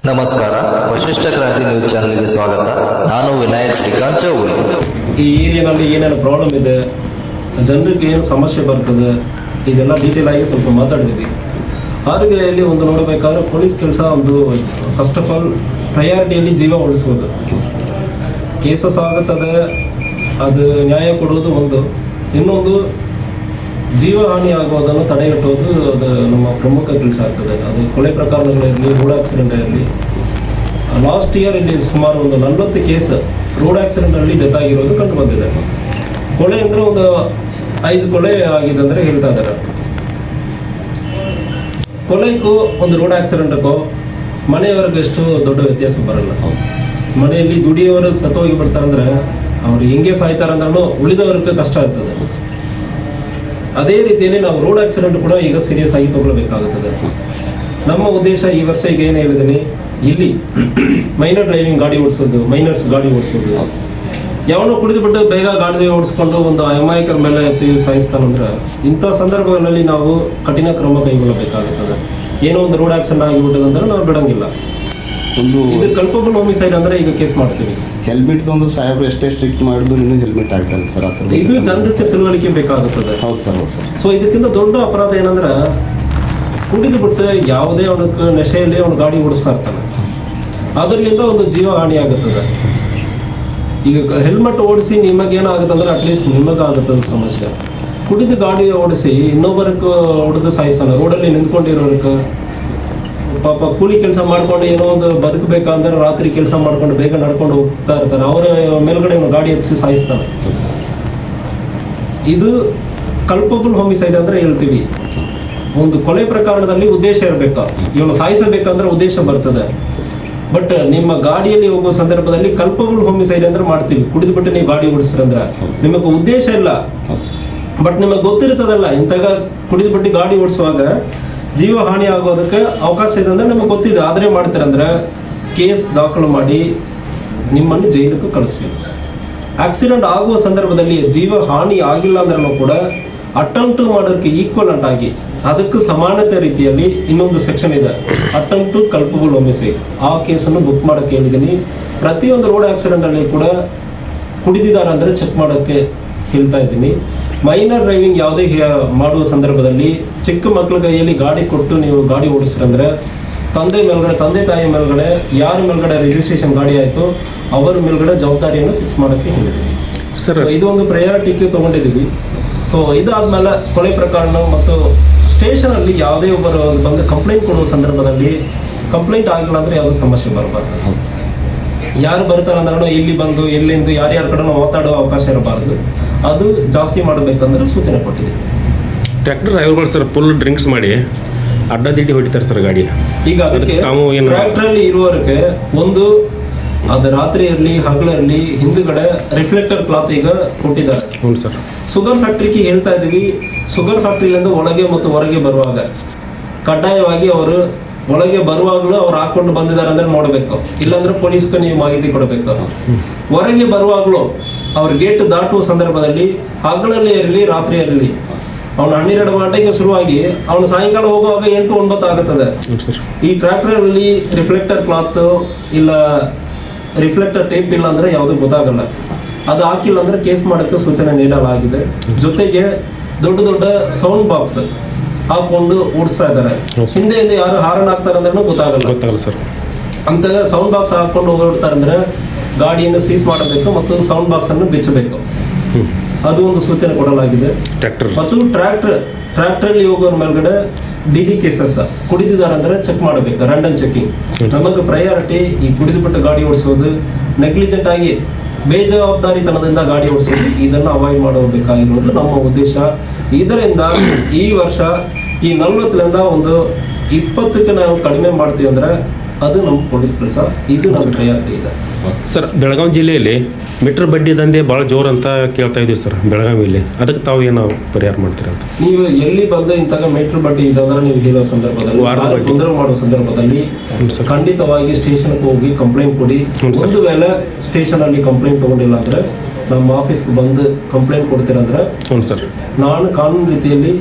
ನಮಸ್ಕಾರ, ವಶಿಷ್ಠ ಕ್ರಾಂತಿ ನ್ಯೂಸ್ ಚಾನೆಲ್ಗೆ ಸ್ವಾಗತ. ನಾನು ವಿನಾಯಕ್ ಶ್ರೀಕಾಂತ್ ಚೌಗುಲೆ. ಈ ಏರಿಯಾನಲ್ಲಿ ಏನೇನು ಪ್ರಾಬ್ಲಮ್ ಇದೆ, ಜನರಿಗೆ ಏನು ಸಮಸ್ಯೆ ಬರ್ತದೆ, ಇದೆಲ್ಲ ಡೀಟೇಲ್ ಆಗಿ ಸ್ವಲ್ಪ ಮಾತಾಡಿದ್ವಿ. ಆರೋಗ್ಯದಲ್ಲಿ ಒಂದು ನೋಡಬೇಕಾದ್ರೆ ಪೊಲೀಸ್ ಕೆಲಸ ಒಂದು ಫಸ್ಟ್ ಆಫ್ ಆಲ್ ಪ್ರಯಾರಿಟಿಯಲ್ಲಿ ಜೀವ ಉಳಿಸೋದು. ಕೇಸಸ್ ಆಗುತ್ತದೆ, ಅದು ನ್ಯಾಯ ಕೊಡುವುದು ಒಂದು. ಇನ್ನೊಂದು ಜೀವ ಹಾನಿ ಆಗುವುದನ್ನು ತಡೆಗಟ್ಟುವುದು ಅದು ನಮ್ಮ ಪ್ರಮುಖ ಕೆಲಸ ಆಗ್ತದೆ. ಅದು ಕೊಲೆ ಪ್ರಕರಣಗಳಿರಲಿ, ರೋಡ್ ಆಕ್ಸಿಡೆಂಟ್ ಇರಲಿ. ಲಾಸ್ಟ್ ಇಯರ್ ಇಲ್ಲಿ ಸುಮಾರು ಒಂದು 40 ಕೇಸ್ ರೋಡ್ ಆಕ್ಸಿಡೆಂಟಲ್ಲಿ ಡೆತ್ ಆಗಿರೋದು ಕಂಡು ಬಂದಿದೆ. ಕೊಲೆ ಅಂದರೆ ಒಂದು 5 ಕೊಲೆ ಆಗಿದೆ ಅಂದರೆ ಹೇಳ್ತಾ ಇದ್ದಾರೆ. ಕೊಲೆಗೂ ಒಂದು ರೋಡ್ ಆಕ್ಸಿಡೆಂಟ್ಗೂ ಮನೆಯವರೆಗೂ ಎಷ್ಟು ದೊಡ್ಡ ವ್ಯತ್ಯಾಸ ಬರಲ್ಲ. ಮನೆಯಲ್ಲಿ ದುಡಿಯೋರು ಸತ್ತೋಗಿ ಬಿಡ್ತಾರಂದ್ರೆ ಅವ್ರು ಹೆಂಗೆ ಸಾಯ್ತಾರಂದ್ರೂ ಉಳಿದವ್ರಿಗೆ ಕಷ್ಟ ಆಗ್ತದೆ. ಅದೇ ರೀತಿಯಲ್ಲಿ ನಾವು ರೋಡ್ ಆಕ್ಸಿಡೆಂಟ್ ಕೂಡ ಈಗ ಸೀರಿಯಸ್ ಆಗಿ ತಗೊಳ್ಬೇಕಾಗುತ್ತದೆ. ನಮ್ಮ ಉದ್ದೇಶ ಈ ವರ್ಷ ಈಗ ಏನು ಹೇಳಿದ್ದೀನಿ, ಇಲ್ಲಿ ಮೈನರ್ ಡ್ರೈವಿಂಗ್ ಗಾಡಿ ಓಡಿಸೋದು, ಮೈನರ್ಸ್ ಗಾಡಿ ಓಡಿಸೋದು. ಯಾವನೋ ಕುಡಿದುಬಿಟ್ಟು ಬೇಗ ಗಾಡಿ ಓಡಿಸ್ಕೊಂಡು ಒಂದು ಅಮಾಯಕರ ಮೇಲೆ ಎತ್ತಿ ಸಾಯಿಸ್ತಾನಂದ್ರೆ ಇಂಥ ಸಂದರ್ಭಗಳಲ್ಲಿ ನಾವು ಕಠಿಣ ಕ್ರಮ ಕೈಗೊಳ್ಳಬೇಕಾಗುತ್ತದೆ. ಏನೋ ಒಂದು ರೋಡ್ ಆಕ್ಸಿಡೆಂಟ್ ಆಗಿಬಿಟ್ಟದಂದ್ರೆ ನಾವು ಬಿಡಂಗಿಲ್ಲ. ಇದು ಕಲ್ಪಬಲ್ ಹೋಮಿಸೈಡ್ ಅಂದ್ರೆ ಈಗ ಕೇಸ್ ಮಾಡ್ತೀವಿ. ಹೆಲ್ಮೆಟ್ ಒಂದು ಸಾಹೇಬ್ರು ಎಷ್ಟೇ ಸ್ಟ್ರಿಕ್ಟ್ ಮಾಡಿದ್ರು ಇನ್ನೂ ಹೆಲ್ಮೆಟ್ ಆಗ್ತಾರೆ ಸರ್. ಇದು ಜನರಿಗೆ ತಿಳುವಳಿಕೆ ಬೇಕಾಗುತ್ತದೆ. ಹೌದು ಸರ್, ಹೌದು ಸರ್. ಸೊ ಇದಕ್ಕಿಂತ ದೊಡ್ಡ ಅಪರಾಧ ಏನಂದ್ರೆ ಕುಡಿದು ಬಿಟ್ಟು ಯಾವುದೇ ಅವನಕ್ಕೆ ನಶೆಯಲ್ಲಿ ಅವನು ಗಾಡಿ ಓಡಿಸ್ತಾ ಇರ್ತಾನೆ, ಅದರಿಂದ ಒಂದು ಜೀವ ಹಾನಿ ಆಗುತ್ತದೆ. ಈಗ ಹೆಲ್ಮೆಟ್ ಓಡಿಸಿ ನಿಮಗೇನಾಗುತ್ತೆ ಅಂದ್ರೆ ಅಟ್ಲೀಸ್ಟ್ ನಿಮಗಾಗುತ್ತದೆ ಸಮಸ್ಯೆ. ಕುಡಿದು ಗಾಡಿ ಓಡಿಸಿ ಇನ್ನೊಬ್ಬರಿಗೆ ಹೊಡೆದು ಸಾಯಿಸ್ತಾನೆ. ರೋಡಲ್ಲಿ ನಿಂತ್ಕೊಂಡಿರೋರ್ಗೆ ಪಾಪ ಕೂಲಿ ಕೆಲಸ ಮಾಡ್ಕೊಂಡು ಏನೋ ಒಂದು ಬದುಕಬೇಕಂದ್ರೆ ರಾತ್ರಿ ಕೆಲಸ ಮಾಡ್ಕೊಂಡು ಬೇಗ ನಡ್ಕೊಂಡು ಹೋಗ್ತಾ ಇರ್ತಾರೆ. ಅವರ ಮೇಲ್ಗಡೆ ಗಾಡಿ ಹಚ್ಚಿ ಸಾಯಿಸ್ತಾನೆ. ಇದು ಕಲ್ಪಬಲ್ ಹೋಮಿಸೈಡ್ ಅಂದ್ರೆ ಹೇಳ್ತೀವಿ. ಒಂದು ಕೊಲೆ ಪ್ರಕರಣದಲ್ಲಿ ಉದ್ದೇಶ ಇರಬೇಕು. ಇವನು ಸಾಯಿಸಬೇಕಂದ್ರೆ ಉದ್ದೇಶ ಬರ್ತದೆ. ಬಟ್ ನಿಮ್ಮ ಗಾಡಿಯಲ್ಲಿ ಹೋಗುವ ಸಂದರ್ಭದಲ್ಲಿ ಕಲ್ಪಬಲ್ ಹೋಮಿಸೈಡ್ ಅಂದ್ರೆ ಮಾಡ್ತೀವಿ. ಕುಡಿದ್ಬಿಟ್ಟು ನೀವು ಗಾಡಿ ಓಡಿಸ್ರಂದ್ರೆ ನಿಮಗೆ ಉದ್ದೇಶ ಇಲ್ಲ, ಬಟ್ ನಿಮಗೆ ಗೊತ್ತಿರ್ತದಲ್ಲ ಇಂತಾಗ ಕುಡಿದ್ಬಿಟ್ಟು ಗಾಡಿ ಓಡಿಸುವಾಗ ಜೀವ ಹಾನಿ ಆಗೋದಕ್ಕೆ ಅವಕಾಶ ಇದೆ ಅಂದ್ರೆ ನಮಗೆ ಗೊತ್ತಿದೆ. ಆದರೆ ಮಾಡ್ತೀರಂದ್ರೆ ಕೇಸ್ ದಾಖಲು ಮಾಡಿ ನಿಮ್ಮನ್ನು ಜೈಲಿಗೆ ಕಳಿಸ್ತೀವಿ. ಆಕ್ಸಿಡೆಂಟ್ ಆಗುವ ಸಂದರ್ಭದಲ್ಲಿ ಜೀವ ಹಾನಿ ಆಗಿಲ್ಲ ಅಂದ್ರೂ ಕೂಡ ಅಟೆಂಪ್ಟ್ ಮಾಡೋದಕ್ಕೆ ಈಕ್ವಲೆಂಟ್ ಆಗಿ ಅದಕ್ಕೆ ಸಮಾನತೆ ರೀತಿಯಲ್ಲಿ ಇನ್ನೊಂದು ಸೆಕ್ಷನ್ ಇದೆ, ಅಟೆಂಪ್ಟ್ ಟು ಕಲ್ಪಬಲ್ ಹೋಮಿಸೈಡ್. ಆ ಕೇಸನ್ನು ಬುಕ್ ಮಾಡೋಕ್ಕೆ ಹೇಳಿದ್ದೀನಿ. ಪ್ರತಿಯೊಂದು ರೋಡ್ ಆಕ್ಸಿಡೆಂಟಲ್ಲಿ ಕೂಡ ಕುಡಿದಿದ್ದಾರೆ ಅಂದರೆ ಚೆಕ್ ಮಾಡೋಕ್ಕೆ ಹೇಳ್ತಾ ಇದ್ದೀನಿ. ಮೈನರ್ ಡ್ರೈವಿಂಗ್ ಯಾವುದೇ ಮಾಡುವ ಸಂದರ್ಭದಲ್ಲಿ ಚಿಕ್ಕ ಮಕ್ಕಳ ಕೈಯಲ್ಲಿ ಗಾಡಿ ಕೊಟ್ಟು ನೀವು ಗಾಡಿ ಓಡಿಸ್ರಂದ್ರೆ ತಂದೆ ತಾಯಿ ಮೇಲ್ಗಡೆ ಯಾರ ಮೇಲ್ಗಡೆ ರಿಜಿಸ್ಟ್ರೇಷನ್ ಗಾಡಿ ಆಯಿತು ಅವರ ಮೇಲ್ಗಡೆ ಜವಾಬ್ದಾರಿಯನ್ನು ಫಿಕ್ಸ್ ಮಾಡೋಕ್ಕೆ ಹೇಳಿದ್ದೀವಿ ಸರ್. ಇದು ಒಂದು ಪ್ರಯಾರಿಟಿಗೆ ತೊಗೊಂಡಿದ್ದೀವಿ. ಸೊ ಇದಾದ್ಮೇಲೆ ಕೊಲೆ ಪ್ರಕರಣ ಮತ್ತು ಸ್ಟೇಷನಲ್ಲಿ ಯಾವುದೇ ಒಬ್ಬರು ಬಂದು ಕಂಪ್ಲೇಂಟ್ ಕೊಡುವ ಸಂದರ್ಭದಲ್ಲಿ ಕಂಪ್ಲೇಂಟ್ ಆಗಿಲ್ಲ ಅಂದರೆ ಯಾವುದೂ ಸಮಸ್ಯೆ ಬರಬಾರ್ದು. ಯಾರು ಬರ್ತಾರೆ ಅಂದ್ರೆ ಇಲ್ಲಿ ಬಂದು ಎಲ್ಲಿಂದ ಯಾರ್ಯಾರ ಕಡೆ ಮಾತಾಡೋ ಅವಕಾಶ ಇರಬಾರ್ದು. ಅದು ಜಾಸ್ತಿ ಮಾಡಬೇಕಂದ್ರೆ ಸೂಚನೆ ಕೊಟ್ಟಿದ್ದೀವಿ. ಟ್ರ್ಯಾಕ್ಟರ್ ಡ್ರೈವರ್ಗಳು ಸರ್ ಫುಲ್ ಡ್ರಿಂಕ್ಸ್ ಮಾಡಿ ಅಡ್ಡದಿಡ್ಡಿ ಹೊಡಿತಾರೆ ಸರ್ ಗಾಡಿ. ಈಗ ಅದಕ್ಕೆ ಟ್ರ್ಯಾಕ್ಟರಲ್ಲಿ ಇರುವವರಿಗೆ ಒಂದು ಅದು ರಾತ್ರಿ ಇರಲಿ ಹಗಲಿರಲಿ ಹಿಂದುಗಡೆ ರಿಫ್ಲೆಕ್ಟರ್ ಕ್ಲಾತ್ ಈಗ ಕೊಟ್ಟಿದ್ದಾರೆ. ಹ್ಞೂ ಸರ್. ಶುಗರ್ ಫ್ಯಾಕ್ಟ್ರಿಗೆ ಹೇಳ್ತಾ ಇದ್ದೀವಿ, ಶುಗರ್ ಫ್ಯಾಕ್ಟ್ರಿಯಿಂದ ಒಳಗೆ ಮತ್ತು ಹೊರಗೆ ಬರುವಾಗ ಕಡ್ಡಾಯವಾಗಿ ಅವರು ಒಳಗೆ ಬರುವಾಗಲೂ ಅವ್ರು ಹಾಕೊಂಡು ಬಂದಿದ್ದಾರೆ ಅಂದ್ರೆ ನೋಡಬೇಕು, ಇಲ್ಲಾಂದ್ರೆ ಪೊಲೀಸ್ಗೆ ನೀವು ಮಾಹಿತಿ ಕೊಡಬೇಕು. ಹೊರಗೆ ಬರುವಾಗಲೂ ಅವ್ರ ಗೇಟ್ ದಾಟುವ ಸಂದರ್ಭದಲ್ಲಿ ಹಗಲಲ್ಲಿ ಇರಲಿ ರಾತ್ರಿ ಇರಲಿ, ಅವನು 12 ಗಂಟೆಗೆ ಶುರುವಾಗಿ ಅವನು ಸಾಯಂಕಾಲ ಹೋಗುವಾಗ 8-9 ಆಗುತ್ತದೆ. ಈ ಟ್ರ್ಯಾಕ್ಟರಲ್ಲಿ ರಿಫ್ಲೆಕ್ಟರ್ ಕ್ಲಾತ್ ಇಲ್ಲ ರಿಫ್ಲೆಕ್ಟರ್ ಟೇಪ್ ಇಲ್ಲ ಅಂದ್ರೆ ಯಾವುದು ಗೊತ್ತಾಗಲ್ಲ. ಅದು ಹಾಕಿಲ್ಲ ಅಂದ್ರೆ ಕೇಸ್ ಮಾಡೋಕ್ಕೆ ಸೂಚನೆ ನೀಡಲಾಗಿದೆ. ಜೊತೆಗೆ ದೊಡ್ಡ ದೊಡ್ಡ ಸೌಂಡ್ ಬಾಕ್ಸ್ ಹಾಕೊಂಡು ಓಡಿಸ್ತಾ ಇದ್ದಾರೆ. ಹಿಂದೆ ಯಾರು ಹಾರನ್ ಹಾಕ್ತಾರೆ ಅಂದ್ರೆ ಗೊತ್ತಾಗಲ್ಲ ಸರ್. ಅಂತ ಸೌಂಡ್ ಬಾಕ್ಸ್ ಹಾಕೊಂಡು ಓಡಿರ್ತಾರೆ ಅಂದ್ರೆ ಗಾಡಿಯನ್ನು ಸೀಸ್ ಮಾಡಬೇಕು ಮತ್ತು ಸೌಂಡ್ ಬಾಕ್ಸ್ ಅನ್ನು ಬೆಚ್ಚಬೇಕು. ಅದು ಒಂದು ಸೂಚನೆ ಕೊಡಲಾಗಿದೆ. ಮತ್ತು ಟ್ರ್ಯಾಕ್ಟರಲ್ಲಿ ಹೋಗೋರ ಮೇಲ್ಗಡೆ DD ಕೇಸಸ್ ಕುಡಿದಿದ್ದಾರೆ ಅಂದ್ರೆ ಚೆಕ್ ಮಾಡಬೇಕು, ರ್ಯಾಂಡಮ್ ಚೆಕಿಂಗ್. ನಮಗೆ ಪ್ರಯಾರಿಟಿ ಈ ಕುಡಿದುಬಿಟ್ಟು ಗಾಡಿ ಓಡಿಸೋದು, ನೆಗ್ಲಿಜೆಂಟ್ ಆಗಿ ಬೇಜವಾಬ್ದಾರಿತನದಿಂದ ಗಾಡಿ ಓಡಿಸೋದು, ಇದನ್ನು ಅವಾಯ್ಡ್ ಮಾಡಬೇಕಾಗಿರೋದು ನಮ್ಮ ಉದ್ದೇಶ. ಇದರಿಂದ ಈ ವರ್ಷ ಈ 40ರಿಂದ ಒಂದು 20ಕ್ಕೆ ನಾವು ಕಡಿಮೆ ಮಾಡ್ತೀವಿ ಅಂದ್ರೆ ಅದು ನಮ್ಮ ಪೊಲೀಸ್ ಕೆಲಸ. ಇದು ನಮ್ಮ ಪ್ರಯಾರಿಟಿ ಇದೆ ಸರ್. ಬೆಳಗಾವಿ ಜಿಲ್ಲೆಯಲ್ಲಿ ಮೀಟರ್ ಬಡ್ಡಿ ದಂಧೆ ಭಾಳ ಜೋರು ಅಂತ ಕೇಳ್ತಾ ಇದ್ದೀವಿ ಸರ್ ಬೆಳಗಾವಿಯಲ್ಲಿ. ಅದಕ್ಕೆ ತಾವು ಏನು ಪರಿಹಾರ ಮಾಡ್ತೀರಾ ಅಂತ? ನೀವು ಎಲ್ಲಿ ಬಂದು ಇಂತಹ ಮೀಟರ್ ಬಡ್ಡಿ ಇದಂದ್ರೆ ನೀವು ಹೇಳೋ ಸಂದರ್ಭದಲ್ಲಿ ತೊಂದರೆ ಮಾಡೋ ಸಂದರ್ಭದಲ್ಲಿ ಖಂಡಿತವಾಗಿ ಸ್ಟೇಷನ್ಗೆ ಹೋಗಿ ಕಂಪ್ಲೇಂಟ್ ಕೊಡಿ. ಒಂದು ವೇಳೆ ಸ್ಟೇಷನಲ್ಲಿ ಕಂಪ್ಲೇಂಟ್ ತಗೊಂಡಿಲ್ಲ ಅಂದ್ರೆ ನಮ್ಮ ಆಫೀಸ್ಗೆ ಬಂದು ಕಂಪ್ಲೇಂಟ್ ಕೊಡ್ತೀರಂದ್ರೆ ಹ್ಞೂ ಸರ್, ನಾನು ಕಾನೂನು ರೀತಿಯಲ್ಲಿ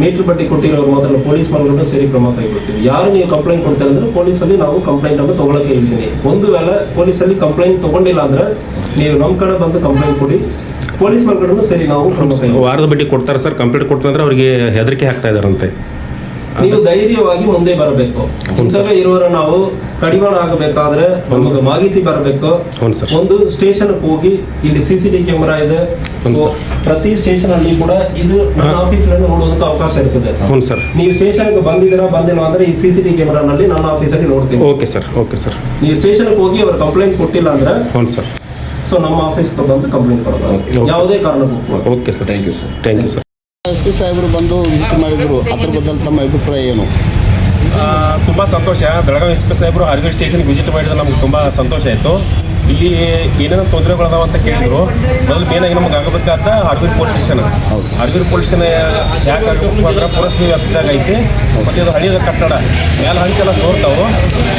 ಮೀಟರ್ ಬಡ್ಡಿ ಕೊಟ್ಟಿರೋರು ಮಾತ್ರ ಪೊಲೀಸ್ ಮನೆಗಳನ್ನು ಸೇರಿ ಕ್ರಮ ಕೈಗೊಳ್ತೀವಿ. ಯಾರು ನೀವು ಕಂಪ್ಲೇಂಟ್ ಕೊಡ್ತಾರೆ ಅಂದ್ರೆ ಪೊಲೀಸಲ್ಲಿ ನಾವು ಕಂಪ್ಲೇಂಟ್ ಅನ್ನು ತಗೊಳಕ್ಕೆ ಇದ್ದೀನಿ. ಒಂದು ವೇಳೆ ಪೊಲೀಸಲ್ಲಿ ಕಂಪ್ಲೇಂಟ್ ತಗೊಂಡಿಲ್ಲ ಅಂದ್ರೆ ನೀವು ನಮ್ಮ ಕಡೆ ಬಂದು ಕಂಪ್ಲೇಂಟ್ ಕೊಡಿ, ಪೊಲೀಸ್ ಮನೆಗಳನ್ನು ಸೇರಿ ನಾವು ಕ್ರಮ ಕೈಗೊಳ್ತೀವಿ. ವಾರದ ಬಡ್ಡಿ ಕೊಡ್ತಾರೆ ಸರ್, ಕಂಪ್ಲೀಟ್ ಕೊಡ್ತಂದ್ರೆ ಅವರಿಗೆ ಹೆದರಿಕೆ ಹಾಕ್ತಾ ಇದಾರಂತೆ. ನೀವು ಧೈರ್ಯವಾಗಿ ಮುಂದೆ ಬರಬೇಕು. ಇಂಥವೇ ಇರುವರ ನಾವು ಕಡಿವಾಣ ಆಗಬೇಕಾದ್ರೆ ನಮಗೆ ಮಾಹಿತಿ ಬರಬೇಕು. ಒಂದು ಸ್ಟೇಷನ್ ಹೋಗಿ ಇಲ್ಲಿ CCTV ಕ್ಯಾಮೆರಾ ಇದೆ, ಪ್ರತಿ ಸ್ಟೇಷನ್ ಅಲ್ಲಿ ಕೂಡ ಇದು ನನ್ನ ಆಫೀಸ್ ನೋಡೋದಕ್ಕೆ ಅವಕಾಶ ಇರ್ತದೆ. ನೀವು ಸ್ಟೇಷನ್ ಬಂದಿದ್ದೀರಾ ಬಂದಿಲ್ಲ ಅಂದ್ರೆ ಈ CCTV ಕ್ಯಾಮೆರಾ ನಲ್ಲಿ ನನ್ನ ಆಫೀಸಲ್ಲಿ ನೋಡ್ತೀನಿ. Okay sir. ನೀವು ಸ್ಟೇಷನ್ ಹೋಗಿ ಅವ್ರ ಕಂಪ್ಲೇಂಟ್ ಕೊಟ್ಟಿಲ್ಲ ಅಂದ್ರೆ ಸೊ ನಮ್ಮ ಆಫೀಸ್ ಬಂದು ಕಂಪ್ಲೇಂಟ್ ಕೊಡಬೇಕು ಯಾವುದೇ ಕಾರಣಕ್ಕೂ. Okay sir, thank you sir. SP ಸಾಹೇಬರು ಬಂದು ವಿಸಿಟ್ ಮಾಡಿದ್ರು, ಅದ್ರ ಬದಲು ತಮ್ಮ ಅಭಿಪ್ರಾಯ ಏನು? ತುಂಬ ಸಂತೋಷ. ಬೆಳಗಾವಿ SP ಸಾಹೇಬರು ಹಾರ್ಗೇಡ್ ಸ್ಟೇಷನ್ಗೆ ವಿಸಿಟ್ ಮಾಡಿದ್ರೆ ನಮ್ಗೆ ತುಂಬ ಸಂತೋಷ ಆಯಿತು. ಇಲ್ಲಿ ಏನೇನೋ ತೊಂದರೆಗಳದಾವ ಅಂತ ಕೇಳಿದ್ರು. ಮೊದಲು ಮೇನಾಗಿ ನಮಗೆ ಆಗಬೇಕಾದ ಹಾರ್ಗೇಡ್ ಪೊಲೀಸ್ ಸ್ಟೇಷನ್. ಹಾರ್ಗೇಡ್ ಪೊಲೀಸ್ ಸ್ಟೇಷನ್ ಯಾಕೆ ಆಗಬೇಕು ಅಂದ್ರೆ ಪುರಸಭೆ ವ್ಯಾಪ್ತಿದಾಗ ಐತಿ. ಮತ್ತು ಅದು ಹಳಿದ ಕಟ್ಟಡ ಮೇಲೆ ಹಂಚೆಲ್ಲ ಸೋರ್ತಾವು.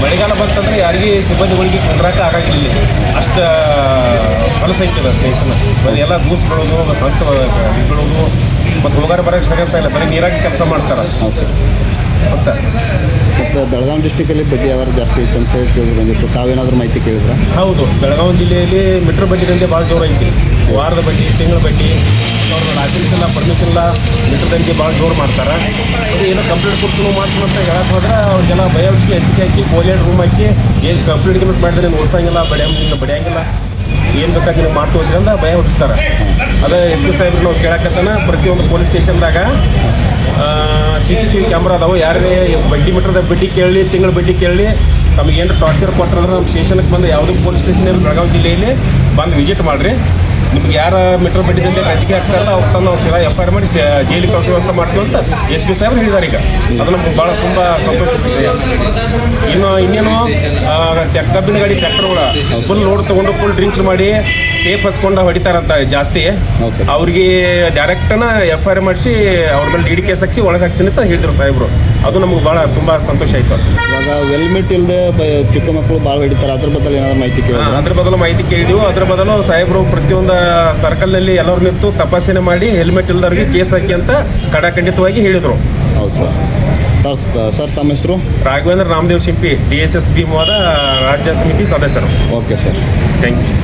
ಮಳೆಗಾಲ ಬಂತಂದ್ರೆ ಯಾರಿಗೆ ಸಿಬ್ಬಂದಿಗಳಿಗೆ ಕುಂದ್ರಾಕ ಆಗಾಗಿಲ್ಲ. ಅಷ್ಟು ಹೊಲಸಂಖ್ಯೆ ಇದೆ ಸ್ಟೇಷನ್. ಎಲ್ಲ ದೂಸ್ ಬೀಳೋದು, ಹಂಚ ಬೀಳೋದು, ಮತ್ತು ಹೋಗಾರ ಬರೋಕ್ಕೆ ಸರಿಯಾಗಿ ಇಲ್ಲ, ಬರೀ ನೀರಾಗಿ ಕೆಲಸ ಮಾಡ್ತಾರೆ. ಮತ್ತು ಬೆಳಗಾವಿ ಡಿಸ್ಟಿಕಲ್ಲಿ ಬಡ್ಡಿ ವ್ಯವಹಾರ ಜಾಸ್ತಿ ಐತೆ ಅಂತ ಹೇಳಿ ಬಂದಿತ್ತು. ತಾವೇನಾದರೂ ಮಾಹಿತಿ ಕೇಳಿದ್ರೆ? ಹೌದು, ಬೆಳಗಾವಿ ಜಿಲ್ಲೆಯಲ್ಲಿ ಮೀಟರ್ ಬಡ್ಡಿ ದಂಧೆ ಭಾಳ ಜೋರು ಐತಿ. ವಾರದ ಬಡ್ಡಿ, ತಿಂಗಳ ಬಡ್ಡಿ, ಅವ್ರ ಲೈಸೆನ್ಸ್ ಇಲ್ಲ, ಪರ್ಮಿಷನ್ ಇಲ್ಲ, ಮೀಟರ್ ದಂಧೆ ಭಾಳ ಜೋರು ಮಾಡ್ತಾರೆ. ಅದು ಏನೋ ಕಂಪ್ಲೇಂಟ್ ಕೊಡ್ತೀವಿ ಮಾಡ್ತೀವಿ ಅಂತ ಹೇಳಕ್ಕೆ ಹೋದ್ರೆ ಅವ್ರಿಗೆಲ್ಲ ಭಯ ಉಡಿಸಿ ಹೆಚ್ಚಿಗೆ ಹಾಕಿ ಕೋಲಿಯಡ್ ರೂಮ್ ಹಾಕಿ ಏನು ಕಂಪ್ಲೇಂಟ್ ಗಿಮ್ಲೇಟ್ ಮಾಡಿದ್ರೆ ನೀನು ಓಡಿಸಂಗಿಲ್ಲ, ಬಡಿಯಂಗಿಲ್ಲ, ಏನು ಬೇಕಾಗಿ ನೀವು ಮಾಡ್ತು ಅಂತ ಭಯ ಹುಟ್ಟಿಸ್ತಾರೆ. ಅದೇ SP ಸಾಹೇಬ್ರು ನಾವು ಕೇಳಕತ್ತಾನ ಪ್ರತಿಯೊಂದು ಪೊಲೀಸ್ ಸ್ಟೇಷನ್ದಾಗ CCTV ಕ್ಯಾಮ್ರಾ ಅದಾವೆ. ಯಾರೇ ಬಡ್ಡಿ ಮೀಟರ್ದ ಬಡ್ಡಿ ಕೇಳಿ, ತಿಂಗಳ ಬಡ್ಡಿ ಕೇಳಿ, ನಮಗೆ ಏನು ಟಾರ್ಚರ್ ಕೊಟ್ಟರೆ ನಮ್ಮ ಸ್ಟೇಷನ್ಗೆ ಬಂದು ಯಾವುದೇ ಪೊಲೀಸ್ ಸ್ಟೇಷನ್ ಬೆಳಗಾವಿ ಜಿಲ್ಲೆಯಲ್ಲಿ ಬಂದು ವಿಸಿಟ್ ಮಾಡಿರಿ. ನಿಮ್ಗೆ ಯಾರ ಮೀಟರ್ ಬಡ್ಡಿದಲ್ಲಿ ರಜಿಕೆ ಆಗ್ತಾರಲ್ಲ ಅವ್ರು ತಂದು ನಾವು ಶಿರಾ FIR ಮಾಡಿ ಜೈಲಿಗೆ ಕಳಿಸೋ ವ್ಯವಸ್ಥೆ ಮಾಡ್ತೀವಿ ಅಂತ SP ಸಾಹೇಬ್ರು ಹೇಳಿದ್ದಾರೆ. ಈಗ ಅದು ನಮ್ಗೆ ಭಾಳ ತುಂಬ ಸಂತೋಷ ವಿಷಯ. ಇನ್ನೇನು ಕಬ್ಬಿನ ಗಾಡಿ ಟ್ರ್ಯಾಕ್ಟರ್ಗಳು ಫುಲ್ ಲೋಡ್ ತೊಗೊಂಡು ಫುಲ್ ಡ್ರಿಂಕ್ಸ್ ಮಾಡಿ ಟೇಪ್ ಹಚ್ಕೊಂಡು ಹೊಡಿತಾರಂತ ಜಾಸ್ತಿ. ಅವ್ರಿಗೆ ಡೈರೆಕ್ಟನ FIR ಮಾಡಿಸಿ ಅವ್ರ ಮೇಲೆ DD ಕೇಸ್ ಹಾಕಿ ಒಳಗೆ ಹಾಕ್ತೀನಿ ಅಂತ ಹೇಳಿದ್ರು ಸಾಹೇಬರು. ಅದು ನಮ್ಗೆ ಭಾಳ ತುಂಬ ಸಂತೋಷ ಆಯಿತು. ಇವಾಗ ಹೆಲ್ಮೆಟ್ ಇಲ್ಲದೆ ಚಿಕ್ಕ ಮಕ್ಕಳು ಭಾಳ ಹೊಡಿತಾರೆ, ಅದ್ರ ಬದಲು ಏನಾದ್ರು ಮಾಹಿತಿ ಕೇಳಿದ್ರೆ? ಅದ್ರ ಬದಲು ಮಾಹಿತಿ ಕೇಳಿದ್ವು. ಅದ್ರ ಬದಲು ಸಾಹೇಬರು ಪ್ರತಿಯೊಂದು ಸರ್ಕಲ್ನಲ್ಲಿ ಎಲ್ಲರೂ ನಿಂತು ತಪಾಸಣೆ ಮಾಡಿ ಹೆಲ್ಮೆಟ್ ಇಲ್ದವ್ರಿಗೆ ಕೇಸ್ ಹಾಕಿ ಅಂತ ಖಡಾಖಂಡಿತವಾಗಿ ಹೇಳಿದರು. ಹೌದು ಸರ್. ತಮ್ಮ ಹೆಸರು? ರಾಘವೇಂದ್ರ ರಾಮದೇವ್ ಶಿಂಪಿ, DSS ಭೀಮವಾದ ರಾಜ್ಯ ಸಮಿತಿ ಸದಸ್ಯರು. Okay sir, thank you.